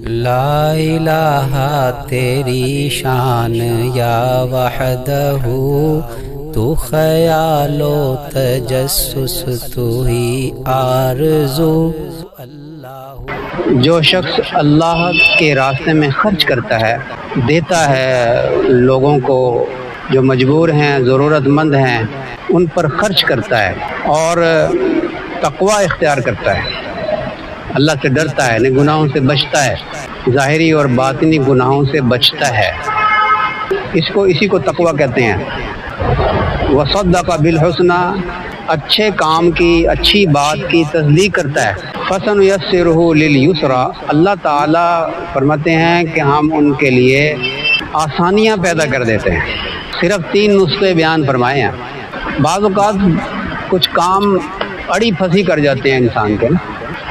لا الہ تیری شان یا وحدہ، تو خیال و تجسس تو ہی آرزو۔ جو شخص اللہ کے راستے میں خرچ کرتا ہے، دیتا ہے لوگوں کو جو مجبور ہیں، ضرورت مند ہیں، ان پر خرچ کرتا ہے اور تقوی اختیار کرتا ہے، اللہ سے ڈرتا ہے، گناہوں سے بچتا ہے، ظاہری اور باطنی گناہوں سے بچتا ہے، اسی کو تقوی کہتے ہیں۔ وصدق بالحسنی، اچھے کام کی، اچھی بات کی تصدیق کرتا ہے۔ فسنیسرہ للیسری، اللہ تعالیٰ فرماتے ہیں کہ ہم ان کے لیے آسانیاں پیدا کر دیتے ہیں۔ صرف 3 نسخے بیان فرمائے ہیں۔ بعض اوقات کچھ کام اڑی پھنسی کر جاتے ہیں انسان کے،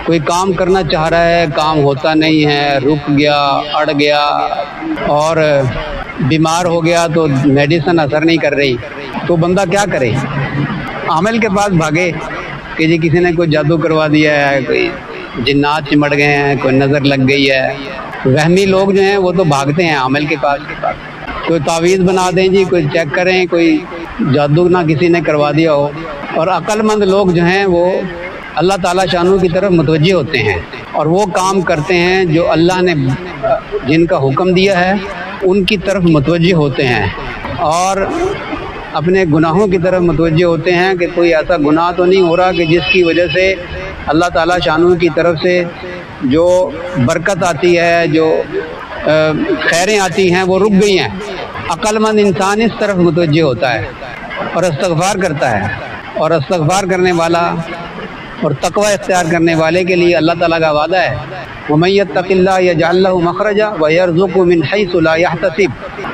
کوئی کام کرنا چاہ رہا ہے، کام ہوتا نہیں ہے، رک گیا، اڑ گیا اور بیمار ہو گیا تو میڈیسن اثر نہیں کر رہی، تو بندہ کیا کرے؟ عامل کے پاس بھاگے کہ جی کسی نے کوئی جادو کروا دیا ہے، کوئی جنات چمٹ گئے ہیں، کوئی نظر لگ گئی ہے۔ وہمی لوگ جو ہیں وہ تو بھاگتے ہیں عامل کے پاس، کوئی تعویذ بنا دیں جی، کوئی چیک کریں، کوئی جادو نہ کسی نے کروا دیا ہو۔ اور عقل مند لوگ جو ہیں وہ اللہ تعالیٰ شانو کی طرف متوجہ ہوتے ہیں اور وہ کام کرتے ہیں جو اللہ نے جن کا حکم دیا ہے ان کی طرف متوجہ ہوتے ہیں، اور اپنے گناہوں کی طرف متوجہ ہوتے ہیں کہ کوئی ایسا گناہ تو نہیں ہو رہا کہ جس کی وجہ سے اللہ تعالیٰ شانو کی طرف سے جو برکت آتی ہے، جو خیریں آتی ہیں وہ رک گئی ہیں۔ عقل مند انسان اس طرف متوجہ ہوتا ہے اور استغفار کرتا ہے، اور استغفار کرنے والا اور تقوی اختیار کرنے والے کے لیے اللہ تعالیٰ کا وعدہ ہے، وَمَن يَتَّقِ اللَّهَ يَجْعَل لَّهُ مَخْرَجًا وَيَرْزُقْهُ مِنْ حَيْثُ لَا يَحْتَسِبُ۔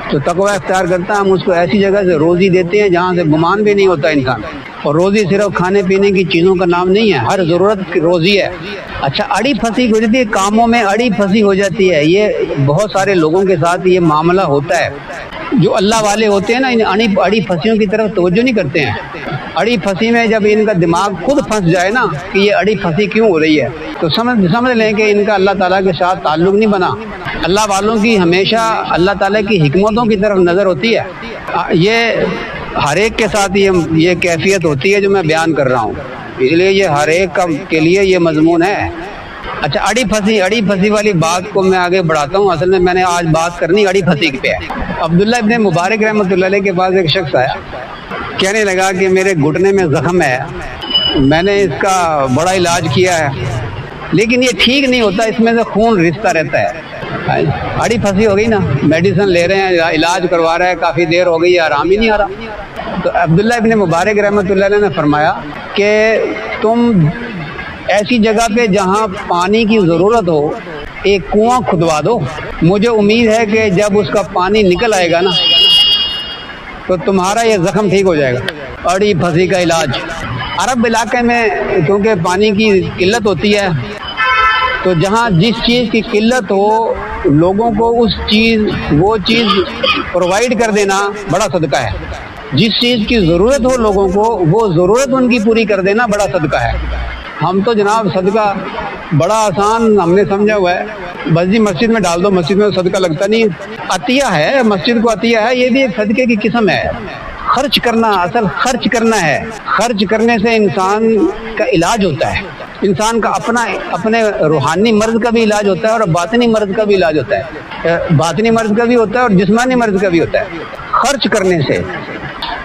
تو تقوی اختیار کرتا ہے، ہم اس کو ایسی جگہ سے روزی دیتے ہیں جہاں سے گمان بھی نہیں ہوتا انسان، اور روزی صرف کھانے پینے کی چیزوں کا نام نہیں ہے، ہر ضرورت کی روزی ہے۔ اچھا، اڑی پھنسی گزرتی ہے، کاموں میں اڑی پھنسی ہو جاتی ہے، یہ بہت سارے لوگوں کے ساتھ یہ معاملہ ہوتا ہے۔ جو اللہ والے ہوتے ہیں نا، ان اڑی پھنسیوں کی طرف توجہ نہیں کرتے ہیں۔ اڑی پھنسی میں جب ان کا دماغ خود پھنس جائے نا کہ یہ اڑی پھنسی کیوں ہو رہی ہے، تو سمجھ لیں کہ ان کا اللہ تعالیٰ کے ساتھ تعلق نہیں بنا۔ اللہ والوں کی ہمیشہ اللہ تعالیٰ کی حکمتوں کی طرف نظر ہوتی ہے۔ یہ ہر ایک کے ساتھ یہ کیفیت ہوتی ہے جو میں بیان کر رہا ہوں، اس لیے یہ ہر ایک کے لیے یہ مضمون ہے۔ اچھا، اڑی پھنسی والی بات کو میں آگے بڑھاتا ہوں۔ اصل میں نے آج بات کرنی اڑی پھنسی پہ ہے۔ عبداللہ ابن مبارک رحمۃ اللہ علیہ کے پاس ایک شخص آیا، کہنے لگا کہ میرے گھٹنے میں زخم ہے، میں نے اس کا بڑا علاج کیا ہے لیکن یہ ٹھیک نہیں ہوتا، اس میں سے خون رستا رہتا ہے۔ اڑی پھنسی ہو گئی نا، میڈیسن لے رہے ہیں، علاج کروا رہے ہیں، کافی دیر ہو گئی، آرام ہی نہیں آ رہا۔ تو عبداللہ ابن مبارک رحمۃ اللہ علیہ نے فرمایا کہ تم ایسی جگہ پہ جہاں پانی کی ضرورت ہو ایک کنواں کھدوا دو، مجھے امید ہے کہ جب اس کا پانی نکل آئے گا نا تو تمہارا یہ زخم ٹھیک ہو جائے گا۔ اڑی پھنسی کا علاج عرب علاقے میں کیونکہ پانی کی قلت ہوتی ہے، تو جہاں جس چیز کی قلت ہو لوگوں کو وہ چیز پرووائڈ کر دینا بڑا صدقہ ہے۔ جس چیز کی ضرورت ہو لوگوں کو وہ ضرورت ان کی پوری کر دینا بڑا صدقہ ہے۔ ہم تو جناب صدقہ بڑا آسان ہم نے سمجھا ہوا ہے، بس جی مسجد میں ڈال دو، مسجد میں صدقہ لگتا نہیں، عطیہ ہے، مسجد کو عطیہ ہے، یہ بھی ایک صدقے کی قسم ہے۔ خرچ کرنا، اصل خرچ کرنا ہے، خرچ کرنے سے انسان کا علاج ہوتا ہے، انسان کا اپنے روحانی مرض کا بھی علاج ہوتا ہے اور باطنی مرض کا بھی علاج ہوتا ہے، باطنی مرض کا بھی ہوتا ہے اور جسمانی مرض کا بھی ہوتا ہے۔ خرچ کرنے سے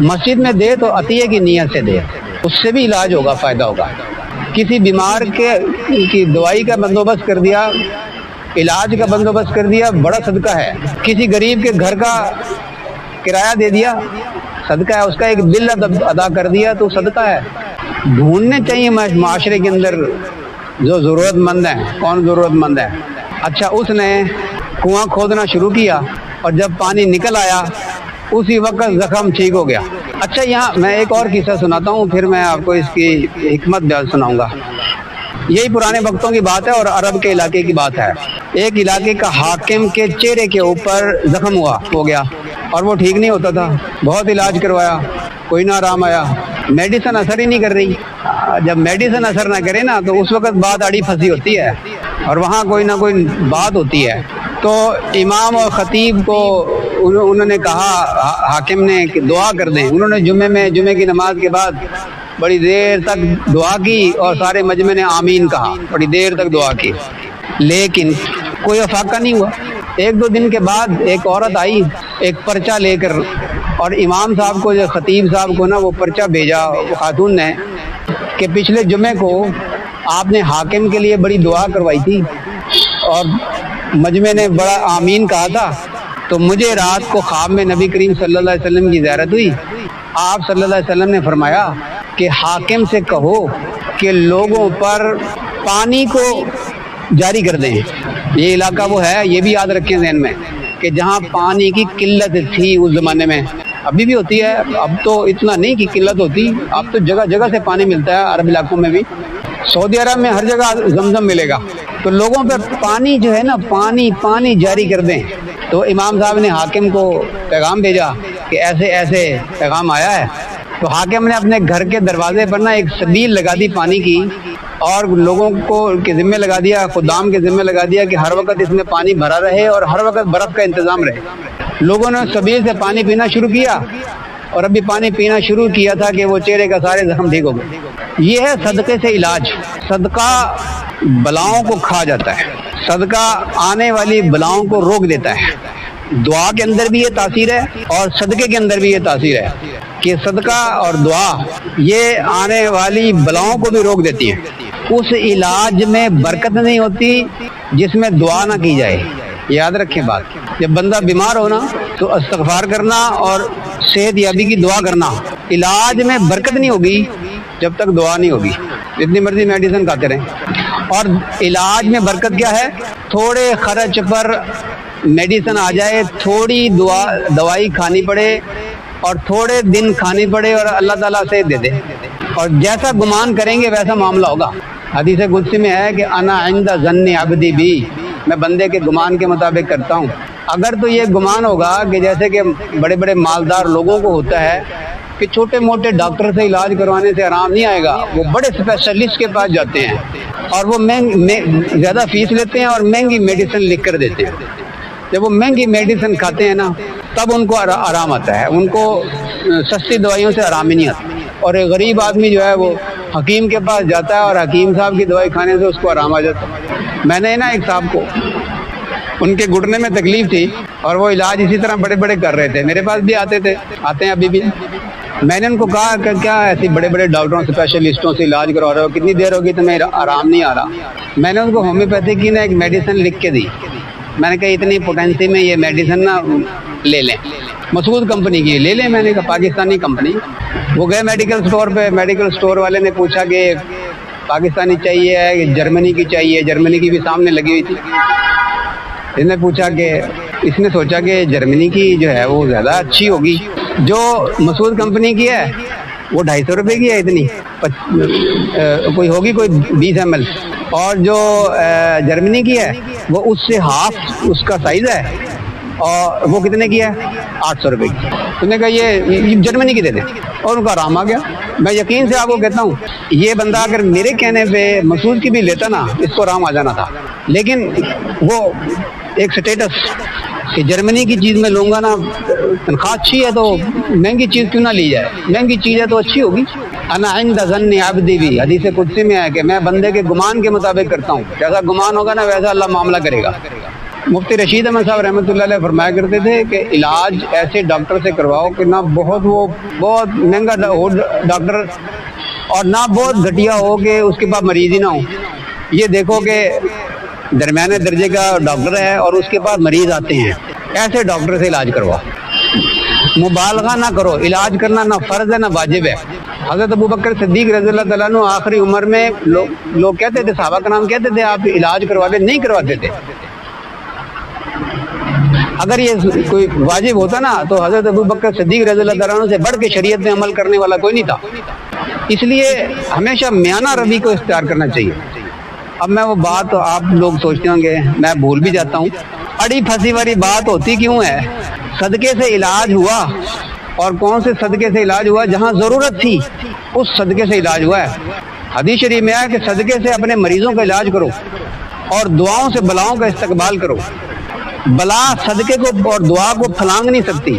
مسجد میں دے تو عطیہ کی نیت سے دے، اس سے بھی علاج ہوگا، فائدہ ہوگا۔ کسی بیمار کی دوائی کا بندوبست کر دیا، علاج کا بندوبست کر دیا، بڑا صدقہ ہے۔ کسی غریب کے گھر کا کرایہ دے دیا، صدقہ ہے۔ اس کا ایک بل ادا کر دیا تو صدقہ ہے۔ ڈھونڈنے چاہیے معاشرے کے اندر جو ضرورت مند ہیں، کون ضرورت مند ہے۔ اچھا، اس نے کنواں کھودنا شروع کیا اور جب پانی نکل آیا اسی وقت زخم ٹھیک ہو گیا۔ اچھا، یہاں میں ایک اور قصہ سناتا ہوں، پھر میں آپ کو اس کی حکمت بیان سناؤں گا۔ یہی پرانے وقتوں کی بات ہے اور عرب کے علاقے کی بات ہے۔ ایک علاقے کا حاکم کے چہرے کے اوپر زخم ہو گیا اور وہ ٹھیک نہیں ہوتا تھا، بہت علاج کروایا، کوئی نہ آرام آیا، میڈیسن اثر ہی نہیں کر رہی۔ جب میڈیسن اثر نہ کرے نا تو اس وقت بات اڑی پھنسی ہوتی ہے۔ اور وہاں کوئی نہ کوئی بات ہوتی ہے، تو امام اور خطیب کو انہوں نے کہا، حاکم نے، کہ دعا کر دیں۔ انہوں نے جمعے کی نماز کے بعد بڑی دیر تک دعا کی اور سارے مجمع نے آمین کہا، بڑی دیر تک دعا کی، لیکن کوئی افاقہ نہیں ہوا۔ ایک دو دن کے بعد ایک عورت آئی ایک پرچہ لے کر، اور امام صاحب کو، جو خطیب صاحب کو نا وہ پرچہ بھیجا خاتون نے کہ پچھلے جمعے کو آپ نے حاکم کے لیے بڑی دعا کروائی تھی اور مجمع نے بڑا آمین کہا تھا، تو مجھے رات کو خواب میں نبی کریم صلی اللہ علیہ وسلم کی زیارت ہوئی۔ آپ صلی اللہ علیہ وسلم نے فرمایا کہ حاکم سے کہو کہ لوگوں پر پانی کو جاری کر دیں۔ یہ علاقہ وہ ہے، یہ بھی یاد رکھیں ذہن میں، کہ جہاں پانی کی قلت تھی اس زمانے میں، ابھی بھی ہوتی ہے، اب تو اتنا نہیں کہ قلت ہوتی، اب تو جگہ جگہ سے پانی ملتا ہے عرب علاقوں میں بھی، سعودی عرب میں ہر جگہ زمزم ملے گا، تو لوگوں پہ پانی جو ہے نا، پانی جاری کر دیں۔ تو امام صاحب نے حاکم کو پیغام بھیجا کہ ایسے ایسے پیغام آیا ہے، تو حاکم نے اپنے گھر کے دروازے پر نا ایک سبیل لگا دی پانی کی، اور لوگوں کو کے ذمہ لگا دیا، خدام کے ذمہ لگا دیا کہ ہر وقت اس میں پانی بھرا رہے اور ہر وقت برف کا انتظام رہے۔ لوگوں نے سبیل سے پانی پینا شروع کیا، اور ابھی پانی پینا شروع کیا تھا کہ وہ چہرے کا سارے زخم ٹھیک ہو گئے۔ یہ ہے صدقے سے علاج۔ صدقہ بلاؤں کو کھا جاتا ہے، صدقہ آنے والی بلاؤں کو روک دیتا ہے۔ دعا کے اندر بھی یہ تاثیر ہے اور صدقے کے اندر بھی یہ تاثیر ہے کہ صدقہ اور دعا یہ آنے والی بلاؤں کو بھی روک دیتی ہیں۔ اس علاج میں برکت نہیں ہوتی جس میں دعا نہ کی جائے، یاد رکھیں بات۔ جب بندہ بیمار ہونا تو استغفار کرنا اور صحت یابی کی دعا کرنا، علاج میں برکت نہیں ہوگی جب تک دعا نہیں ہوگی، جتنی مرضی میڈیسن کھاتے رہیں۔ اور علاج میں برکت کیا ہے؟ تھوڑے خرچ پر میڈیسن آ جائے، تھوڑی دوائی کھانی پڑے اور تھوڑے دن کھانی پڑے اور اللہ تعالیٰ سے دے دے، اور جیسا گمان کریں گے ویسا معاملہ ہوگا۔ حدیث قدسی میں ہے کہ انا عند ظن عبدی بی، میں بندے کے گمان کے مطابق کرتا ہوں۔ اگر تو یہ گمان ہوگا کہ جیسے کہ بڑے بڑے مالدار لوگوں کو ہوتا ہے کہ چھوٹے موٹے ڈاکٹر سے علاج کروانے سے آرام نہیں آئے گا، وہ بڑے اسپیشلسٹ کے پاس جاتے ہیں اور وہ زیادہ فیس لیتے ہیں اور مہنگی میڈیسن لکھ کر دیتے ہیں۔ جب وہ مہنگی میڈیسن کھاتے ہیں نا تب ان کو آرام آتا ہے، ان کو سستی دوائیوں سے آرام ہی نہیں آتا۔ اور ایک غریب آدمی جو ہے وہ حکیم کے پاس جاتا ہے اور حکیم صاحب کی دوائی کھانے سے اس کو آرام آ جاتا ہے۔ میں نے نا ایک صاحب کو، ان کے گھٹنے میں تکلیف تھی اور وہ علاج اسی طرح بڑے بڑے کر رہے تھے، میرے پاس بھی آتے ہیں ابھی بھی۔ میں نے ان کو کہا کہ کیا ایسی بڑے بڑے ڈاکٹروں اسپیشلسٹوں سے علاج کروا رہے ہو، کتنی دیر ہوگی تمہیں آرام نہیں آ رہا؟ میں نے ان کو ہومیوپیتھی کی نا ایک میڈیسن لکھ کے دی، میں نے کہا اتنی پوٹینسی میں یہ میڈیسن نا لے لیں، مسعود کمپنی کی لے لیں۔ میں نے کہا پاکستانی کمپنی۔ وہ گئے میڈیکل سٹور پہ، میڈیکل سٹور والے نے پوچھا کہ پاکستانی چاہیے کہ جرمنی کی چاہیے، جرمنی کی بھی سامنے لگی ہوئی تھی۔ اس نے پوچھا کہ اس نے سوچا کہ جرمنی کی جو ہے وہ زیادہ اچھی ہوگی، جو مسعود کمپنی کی ہے وہ 250 روپے کی ہے، اتنی کوئی ہوگی کوئی 20 ml، اور جو جرمنی کی ہے وہ اس سے ہاف اس کا سائز ہے، اور وہ کتنے کی ہے؟ 800 روپے کی۔ اس نے کہا یہ جرمنی کی دے دیں، اور ان کا آرام آ گیا۔ میں یقین سے آپ کو کہتا ہوں یہ بندہ اگر میرے کہنے پہ مسعود کی بھی لیتا نا اس کو آرام آ جانا تھا، لیکن وہ ایک سٹیٹس کہ جرمنی کی چیز میں لوں گا نا، تنخواہ اچھی ہے تو مہنگی چیز کیوں نہ لی جائے، مہنگی چیز ہے تو اچھی ہوگی۔ انا عند ظن عبدی بھی، حدیث قدسی میں ہے کہ میں بندے کے گمان کے مطابق کرتا ہوں، جیسا گمان ہوگا نا ویسا اللہ معاملہ کرے گا۔ مفتی رشید احمد صاحب رحمۃ اللہ علیہ فرمایا کرتے تھے کہ علاج ایسے ڈاکٹر سے کرواؤ کہ نہ بہت مہنگا ہو ڈاکٹر اور نہ بہت گھٹیا ہو کہ اس کے پاس مریض ہی نہ ہو۔ یہ دیکھو کہ درمیانے درجے کا ڈاکٹر ہے اور اس کے پاس مریض آتے ہیں، ایسے ڈاکٹر سے علاج کرواؤ۔ مبالغہ نہ کرو، علاج کرنا نہ فرض ہے نہ واجب ہے۔ حضرت ابوبکر صدیق رضی اللہ تعالیٰ عنہ آخری عمر میں لوگ کہتے تھے، صحابہ کرام کہتے تھے آپ علاج کرواتے نہیں کرواتے تھے۔ اگر یہ کوئی واجب ہوتا نا تو حضرت ابوبکر صدیق رضی اللہ تعالیٰ عنہ سے بڑھ کے شریعت میں عمل کرنے والا کوئی نہیں تھا۔ اس لیے ہمیشہ میانہ روی کو اختیار کرنا چاہیے۔ اب میں وہ بات آپ لوگ سوچتے ہوں گے، میں بھول بھی جاتا ہوں، اڑی پھنسی والی بات ہوتی کیوں ہے؟ صدقے سے علاج ہوا، اور کون سے صدقے سے علاج ہوا؟ جہاں ضرورت تھی اس صدقے سے علاج ہوا ہے۔ حدیث شریف میں ہے کہ صدقے سے اپنے مریضوں کا علاج کرو، اور دعاؤں سے بلاؤں کا استقبال کرو. بلا صدقے کو اور دعا کو پھلانگ نہیں سکتی.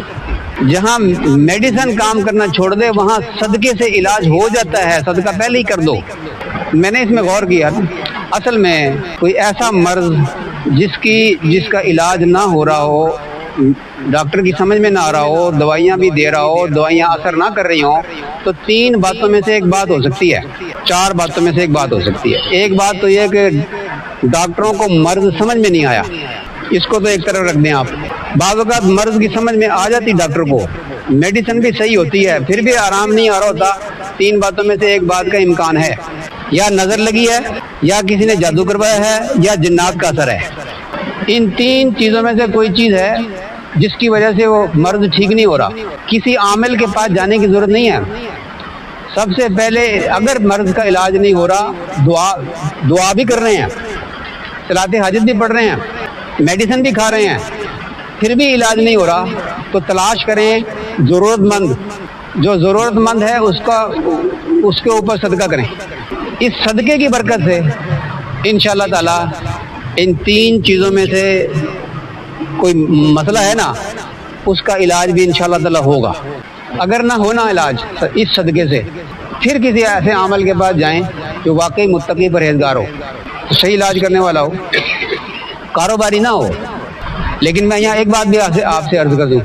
جہاں میڈیسن کام کرنا چھوڑ دے وہاں صدقے سے علاج ہو جاتا ہے. صدقہ پہلے ہی کر دو. میں نے اس میں غور کیا، اصل میں کوئی ایسا مرض جس کا علاج نہ ہو رہا ہو، ڈاکٹر کی سمجھ میں نہ آ رہا ہو، دوائیاں بھی دے رہا ہو، دوائیاں اثر نہ کر رہی ہوں، تو 3 باتوں میں سے ایک بات ہو سکتی ہے، 4 باتوں میں سے ایک بات ہو سکتی ہے. ایک بات تو یہ کہ ڈاکٹروں کو مرض سمجھ میں نہیں آیا، اس کو تو ایک طرف رکھ دیں آپ. بعض اوقات مرض کی سمجھ میں آ جاتی ڈاکٹر کو، میڈیسن بھی صحیح ہوتی ہے، پھر بھی آرام نہیں آ رہا ہوتا. 3 باتوں میں سے ایک بات کا امکان ہے، یا نظر لگی ہے، یا کسی نے جادو کروایا ہے، یا جنات کا اثر ہے. ان 3 چیزوں میں سے کوئی چیز ہے جس کی وجہ سے وہ مرض ٹھیک نہیں ہو رہا. کسی عامل کے پاس جانے کی ضرورت نہیں ہے. سب سے پہلے اگر مرض کا علاج نہیں ہو رہا، دعا بھی کر رہے ہیں، صلاۃ حاجت بھی پڑھ رہے ہیں، میڈیسن بھی کھا رہے ہیں، پھر بھی علاج نہیں ہو رہا، تو تلاش کریں ضرورت مند. جو ضرورت مند ہے اس کے اوپر صدقہ کریں. اس صدقے کی برکت سے انشاءاللہ تعالی ان 3 چیزوں میں سے کوئی مسئلہ ہے نا، اس کا علاج بھی انشاءاللہ تعالی ہوگا. اگر نہ ہونا علاج اس صدقے سے، پھر کسی ایسے عمل کے پاس جائیں جو واقعی متقی پرہیزگار ہو، صحیح علاج کرنے والا ہو، کاروباری نہ ہو. لیکن میں یہاں ایک بات بھی آپ سے عرض کر دوں،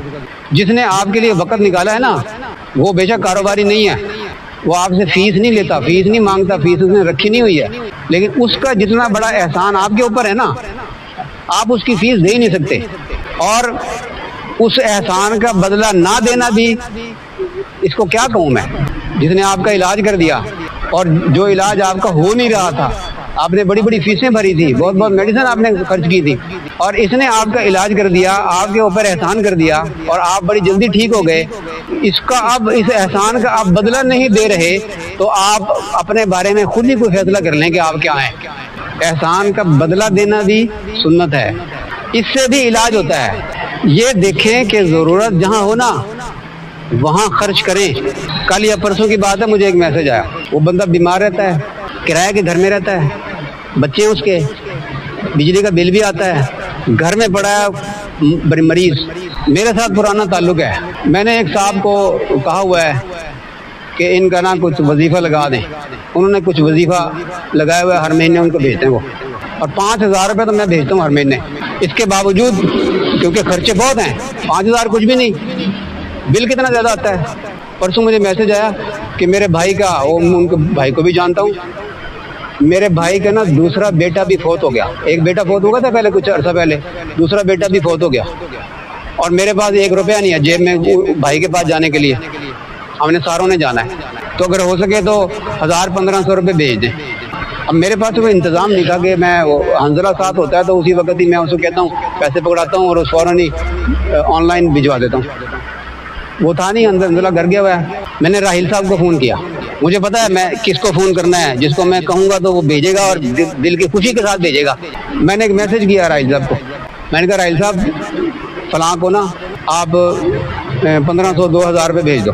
جس نے آپ کے لیے وقت نکالا ہے نا، وہ بے شک کاروباری نہیں ہے، وہ آپ سے فیس نہیں لیتا، فیس نہیں مانگتا، فیس اس نے رکھی نہیں ہوئی ہے، لیکن اس کا جتنا بڑا احسان آپ کے اوپر ہے نا، آپ اس کی فیس دے ہی نہیں سکتے. اور اس احسان کا بدلہ نہ دینا بھی، اس کو کیا کہوں میں، جس نے آپ کا علاج کر دیا، اور جو علاج آپ کا ہو نہیں رہا تھا، آپ نے بڑی بڑی فیسیں بھری تھی، بہت میڈیسن آپ نے خرچ کی تھی، اور اس نے آپ کا علاج کر دیا، آپ کے اوپر احسان کر دیا، اور آپ بڑی جلدی ٹھیک ہو گئے. اس احسان کا آپ بدلہ نہیں دے رہے، تو آپ اپنے بارے میں خود ہی کوئی فیصلہ کر لیں کہ آپ کیا ہیں. احسان کا بدلہ دینا بھی سنت ہے، اس سے بھی علاج ہوتا ہے. یہ دیکھیں کہ ضرورت جہاں ہو نا وہاں خرچ کریں. کل یا پرسوں کی بات ہے، مجھے ایک میسج آیا، وہ بندہ بیمار رہتا ہے، کرائے کے گھر میں رہتا ہے، بچے اس کے، بجلی کا بل بھی آتا ہے، گھر میں پڑا ہے مریض. میرے ساتھ پرانا تعلق ہے. میں نے ایک صاحب کو کہا ہوا ہے کہ ان کا نا کچھ وظیفہ لگا دیں. انہوں نے کچھ وظیفہ لگایا ہوا ہے، ہر مہینے ان کو بھیجتے ہیں وہ، اور 5,000 روپے تو میں بھیجتا ہوں ہر مہینے. اس کے باوجود کیونکہ خرچے بہت ہیں، 5,000 کچھ بھی نہیں، بل کتنا زیادہ آتا ہے. پرسوں مجھے میسج آیا کہ میرے بھائی کا، ان کے بھائی کو بھی جانتا ہوں، میرے بھائی کا نا دوسرا بیٹا بھی فوت ہو گیا. ایک بیٹا فوت ہو گیا تھا پہلے کچھ عرصہ پہلے، دوسرا بیٹا بھی فوت ہو گیا، اور میرے پاس 1 روپیہ نہیں ہے جیب میں بھائی کے پاس جانے کے لیے. ہم نے ساروں نے جانا ہے، تو اگر ہو سکے تو 1,000-1,500 روپے بھیج دیں. اب میرے پاس تو کوئی انتظام نہیں تھا کہ میں، حنظلہ ساتھ ہوتا ہے تو اسی وقت ہی میں اس کو کہتا ہوں، پیسے پکڑاتا ہوں اور فوراً ہی آن لائن بھجوا دیتا ہوں. وہ تھا نہیں، حنظلہ گھر گیا ہوا ہے. میں نے راہیل صاحب کو فون کیا، مجھے پتا ہے میں کس کو فون کرنا ہے، جس کو میں کہوں گا تو وہ بھیجے گا اور دل کی خوشی کے ساتھ بھیجے گا. میں نے ایک میسج کیا راہیل صاحب کو، میں نے کہا راہیل صاحب فلاں کو نا آپ 1,500-2,000 روپے بھیج دو.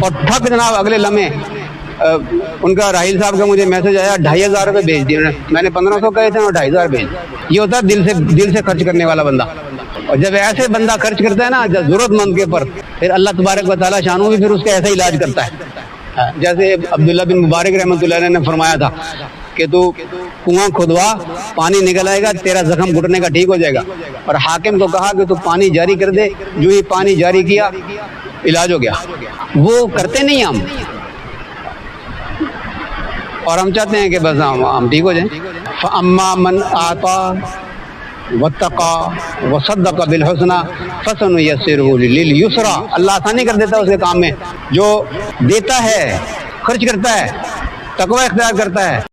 اور ٹھک جناب اگلے لمحے ان کا، راہیل صاحب کا مجھے میسج آیا 2,500 روپے بھیج دیے. میں نے 1,500 کہے تھے اور 2,500 بھیج. یہ ہوتا ہے دل سے خرچ کرنے والا بندہ. اور جب ایسے بندہ خرچ کرتا ہے نا ضرورت مند کے پر، پھر اللہ تبارک و تعالیٰ شانو بھی پھر اس کا ایسا علاج کرتا ہے. جیسے عبداللہ بن مبارک رحمۃ اللہ علیہ نے فرمایا تھا کہ تو کنواں کھدوا، پانی نکل آئے گا، تیرا زخم گھٹنے کا ٹھیک ہو جائے گا. اور حاکم کو کہا کہ تو پانی جاری کر دے، جو ہی پانی جاری کیا علاج ہو گیا. وہ کرتے نہیں ہم، اور ہم چاہتے ہیں کہ بس ہم ٹھیک ہو جائیں. فَأَمَّا مَنْ آتَى وَاتَّقَى وَصَدَّقَ بِالْحُسْنَى فَسَنُيَسِّرُهُ لِلْيُسْرَى. اللہ آسانی کر دیتا ہے اس کے کام میں. جو دیتا ہے، خرچ کرتا ہے، تقوی اختیار کرتا ہے،